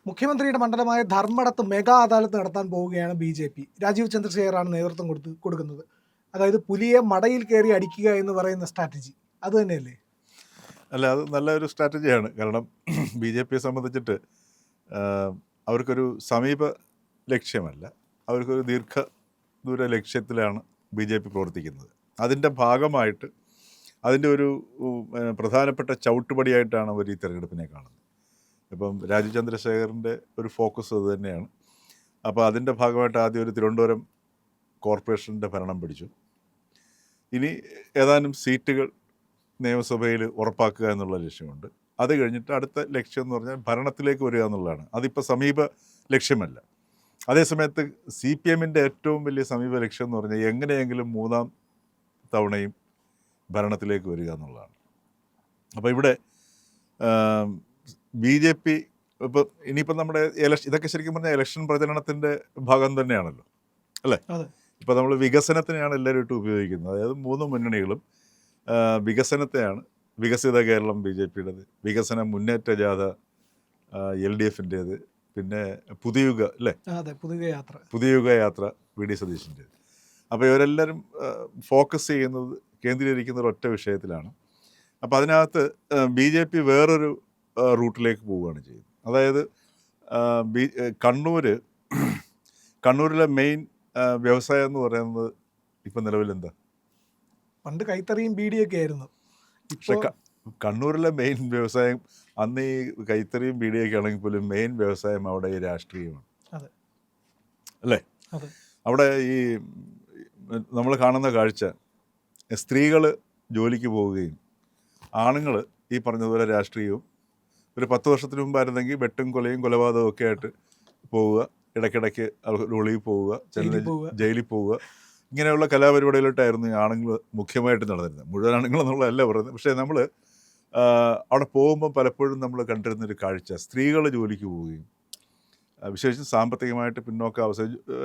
മുഖ്യമന്ത്രിയുടെ മണ്ഡലമായ ധർമ്മടത്ത് മെഗാ അദാലത്ത് നടത്താൻ പോവുകയാണ് ബി. രാജീവ് ചന്ദ്രശേഖറാണ് നേതൃത്വം കൊടുക്കുന്നത്. അതായത് പുലിയെ മടയിൽ കയറി അടിക്കുക എന്ന് പറയുന്ന സ്ട്രാറ്റജി അത് തന്നെയല്ലേ? അല്ല, അത് നല്ലൊരു സ്ട്രാറ്റജിയാണ്. കാരണം BJPയെ സംബന്ധിച്ചിട്ട് അവർക്കൊരു സമീപ ലക്ഷ്യമല്ല, അവർക്കൊരു ദീർഘദൂര ലക്ഷ്യത്തിലാണ് BJP പ്രവർത്തിക്കുന്നത്. അതിൻ്റെ ഭാഗമായിട്ട് അതിൻ്റെ ഒരു പ്രധാനപ്പെട്ട ചവിട്ടുപടിയായിട്ടാണ് അവർ ഈ തെരഞ്ഞെടുപ്പിനെ കാണുന്നത്. ഇപ്പം രാജീവ് ചന്ദ്രശേഖറിൻ്റെ ഒരു ഫോക്കസ് അത് തന്നെയാണ്. അപ്പോൾ അതിൻ്റെ ഭാഗമായിട്ട് ആദ്യം ഒരു തിരുവനന്തപുരം കോർപ്പറേഷൻ്റെ ഭരണം പിടിച്ചു. ഇനി ഏതാനും സീറ്റുകൾ നിയമസഭയിൽ ഉറപ്പാക്കുക എന്നുള്ള ലക്ഷ്യമുണ്ട്. അത് കഴിഞ്ഞിട്ട് അടുത്ത ലക്ഷ്യം എന്ന് പറഞ്ഞാൽ ഭരണത്തിലേക്ക് വരിക എന്നുള്ളതാണ്. അതിപ്പോൾ സമീപ ലക്ഷ്യമല്ല. അതേസമയത്ത് CPMൻ്റെ ഏറ്റവും വലിയ സമീപ ലക്ഷ്യം എന്ന് പറഞ്ഞാൽ എങ്ങനെയെങ്കിലും മൂന്നാം തവണയും ഭരണത്തിലേക്ക് വരിക എന്നുള്ളതാണ്. അപ്പോൾ ഇവിടെ BJP ഇപ്പോൾ ഇനിയിപ്പോൾ നമ്മുടെ ഇതൊക്കെ ശരിക്കും പറഞ്ഞാൽ ഇലക്ഷൻ പ്രചരണത്തിൻ്റെ ഭാഗം തന്നെയാണല്ലോ, അല്ലേ? ഇപ്പോൾ നമ്മൾ വികസനത്തിനെയാണ് എല്ലാവരും ഇട്ട് ഉപയോഗിക്കുന്നത്. അതായത് മൂന്ന് മുന്നണികളും വികസനത്തെയാണ്. വികസിത കേരളം BJPയുടേത്, വികസന മുന്നേറ്റ ജാഥ LDFൻ്റേത്, പിന്നെ പുതുയുഗ അല്ലേ, പുതുയുഗ യാത്ര VD സതീശൻ്റേത്. അപ്പോൾ ഇവരെല്ലാവരും ഫോക്കസ് ചെയ്യുന്നത്, കേന്ദ്രീകരിക്കുന്ന ഒരു ഒറ്റ വിഷയത്തിലാണ്. അപ്പോൾ അതിനകത്ത് BJP വേറൊരു റൂട്ടിലേക്ക് പോവുകയാണ് ചെയ്യുന്നത്. അതായത് കണ്ണൂരിലെ മെയിൻ വ്യവസായം എന്ന് പറയുന്നത് ഇപ്പം നിലവിലെന്താ? പണ്ട് കൈത്തറിയും ബീഡിയൊക്കെ ആയിരുന്നു. പക്ഷെ കണ്ണൂരിലെ മെയിൻ വ്യവസായം അന്ന് ഈ കൈത്തറിയും ബീഡിയൊക്കെ ആണെങ്കിൽ പോലും മെയിൻ വ്യവസായം അവിടെ ഈ രാഷ്ട്രീയമാണ്, അല്ലേ? അവിടെ ഈ നമ്മൾ കാണുന്ന കാഴ്ച, സ്ത്രീകൾ ജോലിക്ക് പോവുകയും ആണുങ്ങൾ ഈ പറഞ്ഞതുപോലെ രാഷ്ട്രീയവും, ഒരു 10 വർഷത്തിന് മുമ്പായിരുന്നെങ്കിൽ വെട്ടും കൊലയും കൊലപാതകവും ഒക്കെ ആയിട്ട് പോവുക, ഇടയ്ക്കിടയ്ക്ക് ഒളിവിൽ പോവുക, ജയിലിൽ പോവുക, ഇങ്ങനെയുള്ള കലാപരിപാടികളിലോട്ടായിരുന്നു ഈ ആണുങ്ങൾ മുഖ്യമായിട്ട് നടന്നിരുന്നത്. മുഴുവൻ ആണുങ്ങളെന്നുള്ളതല്ല പറയുന്നത്. പക്ഷേ നമ്മൾ അവിടെ പോകുമ്പോൾ പലപ്പോഴും നമ്മൾ കണ്ടിരുന്നൊരു കാഴ്ച, സ്ത്രീകൾ ജോലിക്ക് പോവുകയും വിശേഷിച്ച് സാമ്പത്തികമായിട്ട് പിന്നോക്ക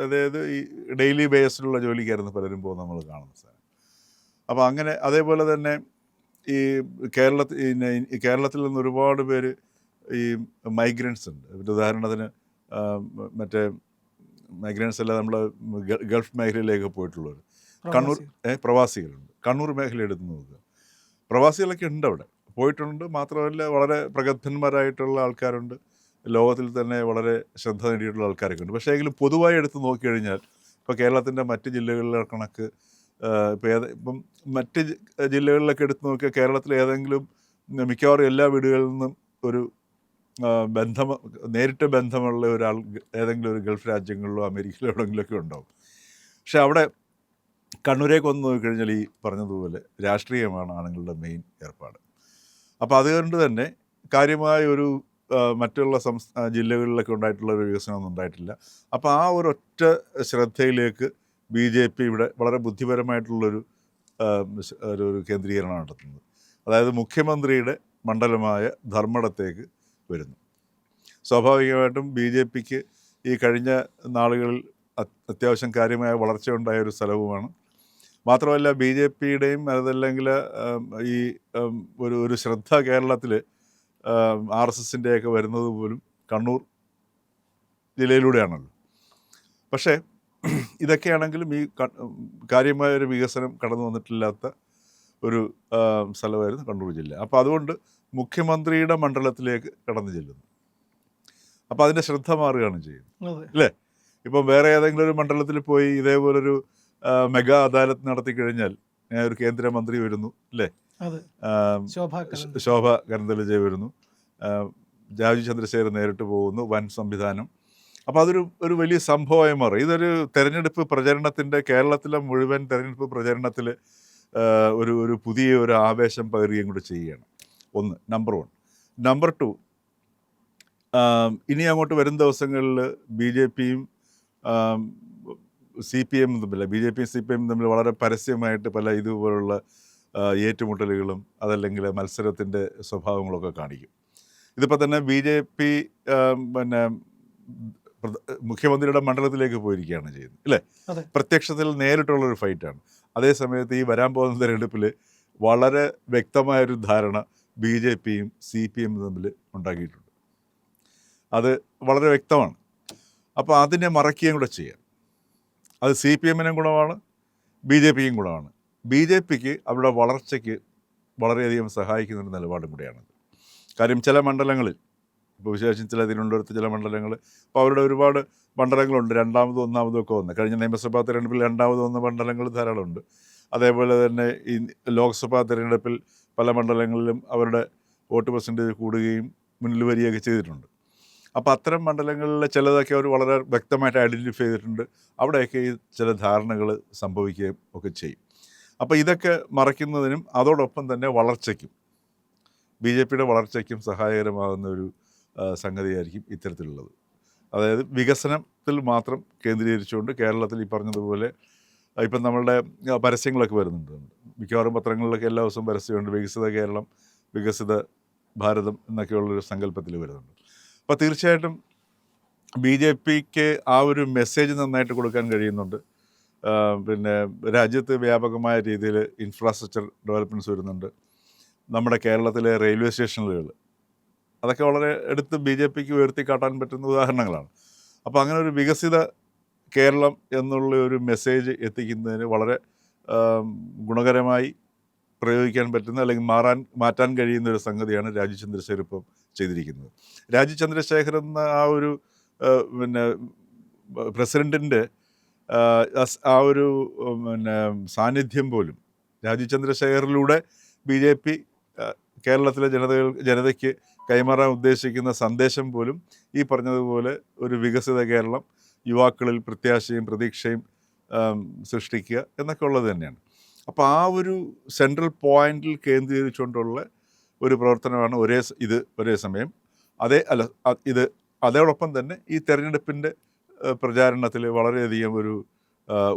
അതായത് ഈ ഡെയിലി ബേസിലുള്ള ജോലിക്കായിരുന്നു പലരും പോകുന്നത് നമ്മൾ കാണുന്ന സാധനം. അപ്പോൾ അങ്ങനെ അതേപോലെ തന്നെ ഈ കേരളത്തിൽ നിന്ന് ഒരുപാട് പേര് ഈ മൈഗ്രൻസ് ഉണ്ട്. ഉദാഹരണത്തിന് മറ്റേ മൈഗ്രൻസ് അല്ല, നമ്മൾ ഗൾഫ് മേഖലയിലേക്ക് പോയിട്ടുള്ളവർ, കണ്ണൂർ പ്രവാസികളുണ്ട്. കണ്ണൂർ മേഖല എടുത്ത് നോക്കുക, പ്രവാസികളൊക്കെ ഉണ്ട്, അവിടെ പോയിട്ടുണ്ട്. മാത്രമല്ല വളരെ പ്രഗത്ഭന്മാരായിട്ടുള്ള ആൾക്കാരുണ്ട്, ലോകത്തിൽ തന്നെ വളരെ ശ്രദ്ധ നേടിയിട്ടുള്ള ആൾക്കാരൊക്കെ ഉണ്ട്. പക്ഷേ എങ്കിലും പൊതുവായി എടുത്ത് നോക്കിക്കഴിഞ്ഞാൽ ഇപ്പോൾ കേരളത്തിൻ്റെ മറ്റ് ജില്ലകളിലെ കണക്ക് ഇപ്പം മറ്റ് ജില്ലകളിലൊക്കെ എടുത്ത് നോക്കിയാൽ കേരളത്തിൽ ഏതെങ്കിലും മിക്കവാറും എല്ലാ വീടുകളിൽ നിന്നും ഒരു നേരിട്ട് ബന്ധമുള്ള ഒരാൾ ഏതെങ്കിലും ഒരു ഗൾഫ് രാജ്യങ്ങളിലോ അമേരിക്കയിലോ എവിടെയെങ്കിലുമൊക്കെ ഉണ്ടാവും. പക്ഷെ അവിടെ കണ്ണൂരേക്ക് വന്ന് നോക്കിക്കഴിഞ്ഞാൽ ഈ പറഞ്ഞതുപോലെ രാഷ്ട്രീയമാണ് ആണുങ്ങളുടെ മെയിൻ ഏർപ്പാട്. അപ്പോൾ അതുകൊണ്ട് തന്നെ കാര്യമായ ഒരു മറ്റുള്ള ജില്ലകളിലൊക്കെ ഉണ്ടായിട്ടുള്ള ഒരു വികസനമൊന്നും ഉണ്ടായിട്ടില്ല. അപ്പോൾ ആ ഒരൊറ്റ ശ്രദ്ധയിലേക്ക് BJP ഇവിടെ വളരെ ബുദ്ധിപരമായിട്ടുള്ളൊരു ഒരു കേന്ദ്രീകരണം നടത്തുന്നത്. അതായത് മുഖ്യമന്ത്രിയുടെ മണ്ഡലമായ ധർമ്മടത്തേക്ക് വരുന്നു. സ്വാഭാവികമായിട്ടും BJPക്ക് ഈ കഴിഞ്ഞ നാളുകളിൽ അത്യാവശ്യം കാര്യമായ വളർച്ചയുണ്ടായ ഒരു സ്ഥലവുമാണ്. മാത്രമല്ല BJPയുടെയും അതല്ലെങ്കിൽ ഈ ഒരു ശ്രദ്ധ കേരളത്തിൽ RSSൻ്റെയൊക്കെ വരുന്നത് പോലും കണ്ണൂർ ജില്ലയിലൂടെയാണല്ലോ. പക്ഷേ ഇതൊക്കെയാണെങ്കിലും ഈ കാര്യമായൊരു വികസനം കടന്നു വന്നിട്ടില്ലാത്ത ഒരു സ്ഥലമായിരുന്നു കണ്ണൂർ ജില്ല. അപ്പോൾ അതുകൊണ്ട് മുഖ്യമന്ത്രിയുടെ മണ്ഡലത്തിലേക്ക് കടന്നു ചെല്ലുന്നു. അപ്പോൾ അതിൻ്റെ ശ്രദ്ധ മാറുകയാണ് ചെയ്യുന്നത്, അല്ലേ? ഇപ്പം വേറെ ഏതെങ്കിലും ഒരു മണ്ഡലത്തിൽ പോയി ഇതേപോലൊരു മെഗാ അദാലത്ത് നടത്തി കഴിഞ്ഞാൽ ഒരു കേന്ദ്രമന്ത്രി വരുന്നു, അല്ലേ? ശോഭ കരന്തലജെ വരുന്നു, രാജീവ് ചന്ദ്രശേഖർ നേരിട്ട് പോകുന്നു, വൻ സംവിധാനം. അപ്പോൾ അതൊരു വലിയ സംഭവമായി മാറും. ഇതൊരു തെരഞ്ഞെടുപ്പ് പ്രചരണത്തിൻ്റെ, കേരളത്തിലെ മുഴുവൻ തെരഞ്ഞെടുപ്പ് പ്രചരണത്തിൽ ഒരു പുതിയ ഒരു ആവേശം പകരുകയും കൂടെ ചെയ്യുകയാണ്. ഒന്ന്, നമ്പർ 1. നമ്പർ 2, ഇനി അങ്ങോട്ട് വരും ദിവസങ്ങളിൽ BJPയും CPM തമ്മിൽ, BJPയും CPM തമ്മിൽ വളരെ പരസ്യമായിട്ട് പല ഇതുപോലുള്ള ഏറ്റുമുട്ടലുകളും അതല്ലെങ്കിൽ മത്സരത്തിൻ്റെ സ്വഭാവങ്ങളൊക്കെ കാണിക്കും. ഇതിപ്പോൾ തന്നെ BJP പിന്നെ മുഖ്യമന്ത്രിയുടെ മണ്ഡലത്തിലേക്ക് പോയിരിക്കുകയാണ് ചെയ്യുന്നത്, അല്ലേ? പ്രത്യക്ഷത്തിൽ നേരിട്ടുള്ളൊരു ഫൈറ്റാണ്. അതേസമയത്ത് ഈ വരാൻ പോകുന്ന തെരഞ്ഞെടുപ്പിൽ വളരെ വ്യക്തമായൊരു ധാരണ BJPയും CPM തമ്മിൽ ഉണ്ടാക്കിയിട്ടുണ്ട്. അത് വളരെ വ്യക്തമാണ്. അപ്പോൾ അതിനെ മറയ്ക്കുകയും കൂടെ ചെയ്യാം. അത് CPM-നും ഗുണമാണ്, BJPക്കും ഗുണമാണ്. BJPക്ക് അവരുടെ വളർച്ചയ്ക്ക് വളരെയധികം സഹായിക്കുന്ന ഒരു നിലപാടും കൂടിയാണത്. കാര്യം ചില മണ്ഡലങ്ങളിൽ, ഇപ്പോൾ വിശേഷിച്ചും ചില തിരുവനന്തപുരത്ത് ചില മണ്ഡലങ്ങൾ, ഇപ്പോൾ അവരുടെ ഒരുപാട് മണ്ഡലങ്ങളുണ്ട്, രണ്ടാമതും ഒന്നാമതും ഒക്കെ വന്ന്. കഴിഞ്ഞ നിയമസഭാ തിരഞ്ഞെടുപ്പിൽ രണ്ടാമത് വന്ന മണ്ഡലങ്ങൾ ധാരാളമുണ്ട്. അതേപോലെ തന്നെ ഈ ലോക്സഭാ തിരഞ്ഞെടുപ്പിൽ പല മണ്ഡലങ്ങളിലും അവരുടെ വോട്ട് പെർസെൻറ്റേജ് കൂടുകയും മുന്നിൽ വരികയൊക്കെ ചെയ്തിട്ടുണ്ട്. അപ്പോൾ അത്തരം മണ്ഡലങ്ങളിലെ ചിലതൊക്കെ അവർ വളരെ വ്യക്തമായിട്ട് ഐഡൻറ്റിഫൈ ചെയ്തിട്ടുണ്ട്. അവിടെയൊക്കെ ഈ ചില ധാരണകൾ സംഭവിക്കുകയും ഒക്കെ ചെയ്യും. അപ്പോൾ ഇതൊക്കെ മറയ്ക്കുന്നതിനും അതോടൊപ്പം തന്നെ വളർച്ചയ്ക്കും, BJPയുടെ വളർച്ചയ്ക്കും സഹായകരമാകുന്ന ഒരു സംഗതിയായിരിക്കും ഇത്തരത്തിലുള്ളത്. അതായത് വികസനത്തിൽ മാത്രം കേന്ദ്രീകരിച്ചുകൊണ്ട് കേരളത്തിൽ ഈ പറഞ്ഞതുപോലെ ഇപ്പം നമ്മളുടെ പരസ്യങ്ങളൊക്കെ വരുന്നുണ്ട്. മിക്കവാറും പത്രങ്ങളിലൊക്കെ എല്ലാ ദിവസവും പരസ്യമുണ്ട്. വികസിത കേരളം, വികസിത ഭാരതം എന്നൊക്കെയുള്ളൊരു സങ്കല്പത്തിൽ വരുന്നുണ്ട്. അപ്പോൾ തീർച്ചയായിട്ടും BJPക്ക് ആ ഒരു മെസ്സേജ് നന്നായിട്ട് കൊടുക്കാൻ കഴിയുന്നുണ്ട്. പിന്നെ രാജ്യത്ത് വ്യാപകമായ രീതിയിൽ ഇൻഫ്രാസ്ട്രക്ചർ ഡെവലപ്മെൻറ്റ്സ് വരുന്നുണ്ട്. നമ്മുടെ കേരളത്തിലെ റെയിൽവേ സ്റ്റേഷനുകൾ, അതൊക്കെ വളരെ എടുത്ത് BJPക്ക് ഉയർത്തിക്കാട്ടാൻ പറ്റുന്ന ഉദാഹരണങ്ങളാണ്. അപ്പോൾ അങ്ങനെ ഒരു വികസിത കേരളം എന്നുള്ള ഒരു മെസ്സേജ് എത്തിക്കുന്നതിന് വളരെ ഗുണകരമായി പ്രയോഗിക്കാൻ പറ്റുന്ന, അല്ലെങ്കിൽ മാറ്റാൻ കഴിയുന്ന ഒരു സംഗതിയാണ് രാജീവ് ചന്ദ്രശേഖർ ഇപ്പം ചെയ്തിരിക്കുന്നത്. രാജീവ് ചന്ദ്രശേഖർ എന്ന ആ ഒരു പിന്നെ പ്രസിഡൻറ്റിൻ്റെ ആ ഒരു പിന്നെ സാന്നിധ്യം പോലും, രാജീവ് ചന്ദ്രശേഖറിലൂടെ BJP കേരളത്തിലെ ജനതയ്ക്ക് കൈമാറാൻ ഉദ്ദേശിക്കുന്ന സന്ദേശം പോലും ഈ പറഞ്ഞതുപോലെ ഒരു വികസിത കേരളം, യുവാക്കളിൽ പ്രത്യാശയും പ്രതീക്ഷയും സൃഷ്ടിക്കുക എന്നൊക്കെ ഉള്ളത് തന്നെയാണ്. അപ്പോൾ ആ ഒരു സെൻട്രൽ പോയിന്റിൽ കേന്ദ്രീകരിച്ചുകൊണ്ടുള്ള ഒരു പ്രവർത്തനമാണ് ഒരേ സമയം അതോടൊപ്പം തന്നെ ഈ തെരഞ്ഞെടുപ്പിൻ്റെ പ്രചാരണത്തിൽ വളരെയധികം ഒരു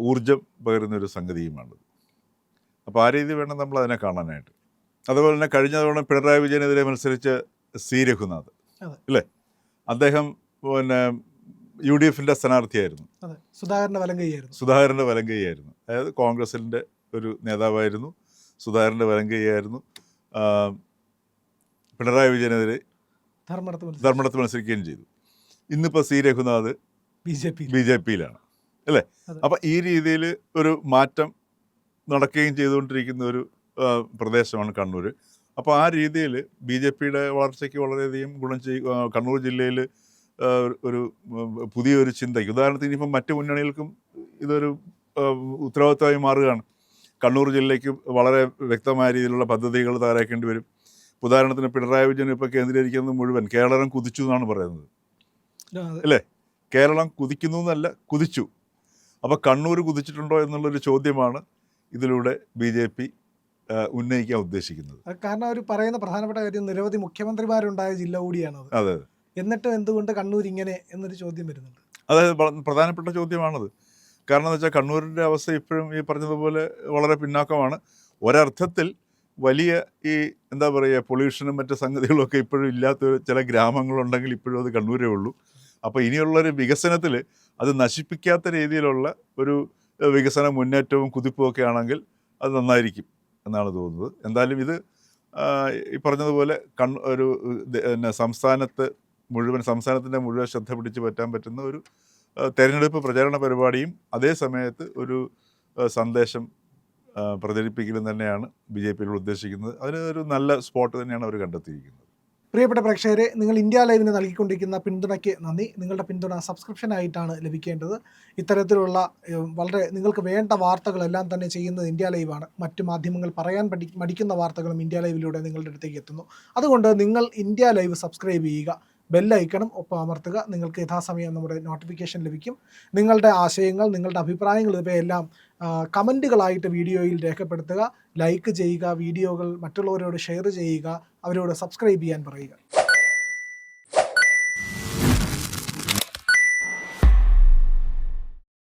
ഊർജം പകരുന്നൊരു സംഗതിയുമാണ്. അപ്പോൾ ആ രീതി വേണം നമ്മൾ അതിനെ കാണാനായിട്ട്. അതുപോലെ തന്നെ കഴിഞ്ഞ തവണ പിണറായി വിജയനെതിരെ മത്സരിച്ച C. രഘുനാഥ് അല്ലേ, അദ്ദേഹം പിന്നെ UDFൻ്റെ സ്ഥാനാർത്ഥിയായിരുന്നു. സുധാകരൻ്റെ വലങ്കൈയായിരുന്നു. അതായത് കോൺഗ്രസിൻ്റെ ഒരു നേതാവായിരുന്നു, സുധാകരൻ്റെ വലങ്കൈയായിരുന്നു. പിണറായി വിജയനെതിരെ ധർമ്മടത്ത് മത്സരിക്കുകയും ചെയ്തു. ഇന്നിപ്പോൾ C. രഘുനാഥ് BJPയിലാണ് അല്ലേ. അപ്പം ഈ രീതിയിൽ ഒരു മാറ്റം നടക്കുകയും ചെയ്തുകൊണ്ടിരിക്കുന്ന ഒരു പ്രദേശമാണ് കണ്ണൂർ. അപ്പോൾ ആ രീതിയിൽ BJPയുടെ വളർച്ചയ്ക്ക് വളരെയധികം ഗുണം ചെയ്യും. കണ്ണൂർ ജില്ലയിൽ ഒരു പുതിയൊരു ചിന്തയ്ക്ക്, ഉദാഹരണത്തിന് ഇനിയിപ്പം മറ്റ് മുന്നണികൾക്കും ഇതൊരു ഉത്തരവാദിത്തമായി മാറുകയാണ്. കണ്ണൂർ ജില്ലയ്ക്ക് വളരെ വ്യക്തമായ രീതിയിലുള്ള പദ്ധതികൾ തയ്യാറാക്കേണ്ടി വരും. ഉദാഹരണത്തിന് പിണറായി വിജയൻ ഇപ്പോൾ കേന്ദ്രീകരിക്കുന്നത് മുഴുവൻ കേരളം കുതിച്ചു എന്നാണ് പറയുന്നത് അല്ലേ. കേരളം കുതിക്കുന്നു എന്നല്ല, കുതിച്ചു. അപ്പോൾ കണ്ണൂർ കുതിച്ചിട്ടുണ്ടോ എന്നുള്ളൊരു ചോദ്യമാണ് ഇതിലൂടെ BJP ഉന്നയിക്കാൻ ഉദ്ദേശിക്കുന്നത്. കാരണം അവർ പറയുന്ന പ്രധാനപ്പെട്ട കാര്യം, നിരവധി മുഖ്യമന്ത്രിമാരുണ്ടായ ജില്ല കൂടിയാണത്. അതെ, എന്നിട്ടും എന്തുകൊണ്ട് കണ്ണൂർ ഇങ്ങനെ എന്നൊരു ചോദ്യം വരുന്നുണ്ട്. അതായത് പ്രധാനപ്പെട്ട ചോദ്യമാണത്. കാരണം എന്ന് വെച്ചാൽ കണ്ണൂരിൻ്റെ അവസ്ഥ ഇപ്പോഴും ഈ പറഞ്ഞതുപോലെ വളരെ പിന്നാക്കമാണ്. ഒരർത്ഥത്തിൽ വലിയ ഈ എന്താ പറയുക, പൊല്യൂഷനും മറ്റ് സംഗതികളൊക്കെ ഇപ്പോഴും ഇല്ലാത്ത ചില ഗ്രാമങ്ങളുണ്ടെങ്കിൽ ഇപ്പോഴും അത് കണ്ണൂരേ ഉള്ളൂ. അപ്പോൾ ഇനിയുള്ളൊരു വികസനത്തിൽ അത് നശിപ്പിക്കാത്ത രീതിയിലുള്ള ഒരു വികസന മുന്നേറ്റവും കുതിപ്പും ഒക്കെ ആണെങ്കിൽ അത് നന്നായിരിക്കും എന്നാണ് തോന്നുന്നത്. എന്തായാലും ഇത് ഈ പറഞ്ഞതുപോലെ സംസ്ഥാനത്തിൻ്റെ മുഴുവൻ ശ്രദ്ധ പിടിച്ച് പറ്റാൻ പറ്റുന്ന ഒരു തെരഞ്ഞെടുപ്പ് പ്രചാരണ പരിപാടിയും അതേ സമയത്ത് ഒരു സന്ദേശം പ്രചരിപ്പിക്കലും തന്നെയാണ് BJPയിലൂടെ ഉദ്ദേശിക്കുന്നത്. അതിന് ഒരു നല്ല സ്പോട്ട് തന്നെയാണ് അവർ കണ്ടെത്തിയിരിക്കുന്നത്. പ്രിയപ്പെട്ട പ്രേക്ഷകരെ, നിങ്ങൾ ഇന്ത്യ ലൈവിന് നൽകിക്കൊണ്ടിരിക്കുന്ന പിന്തുണയ്ക്ക് നന്ദി. നിങ്ങളുടെ പിന്തുണ സബ്സ്ക്രിപ്ഷനായിട്ടാണ് ലഭിക്കേണ്ടത്. ഇത്തരത്തിലുള്ള വളരെ നിങ്ങൾക്ക് വേണ്ട വാർത്തകളെല്ലാം തന്നെ ചെയ്യുന്നത് ഇന്ത്യ ലൈവാണ്. മറ്റു മാധ്യമങ്ങൾ പറയാൻ മടിക്കുന്ന വാർത്തകളും ഇന്ത്യ ലൈവിലൂടെ നിങ്ങളുടെ അടുത്തേക്ക് എത്തുന്നു. അതുകൊണ്ട് നിങ്ങൾ ഇന്ത്യ ലൈവ് സബ്സ്ക്രൈബ് ചെയ്യുക, ബെല്ലൈക്കണം ഒപ്പം അമർത്തുക. നിങ്ങൾക്ക് യഥാസമയം നമ്മുടെ നോട്ടിഫിക്കേഷൻ ലഭിക്കും. നിങ്ങളുടെ ആശയങ്ങൾ, നിങ്ങളുടെ അഭിപ്രായങ്ങൾ ഇവയെല്ലാം കമൻറ്റുകളായിട്ട് വീഡിയോയിൽ രേഖപ്പെടുത്തുക, ലൈക്ക് ചെയ്യുക, വീഡിയോകൾ മറ്റുള്ളവരോട് ഷെയർ ചെയ്യുക, അവരോട് സബ്സ്ക്രൈബ് ചെയ്യാൻ പറയുക.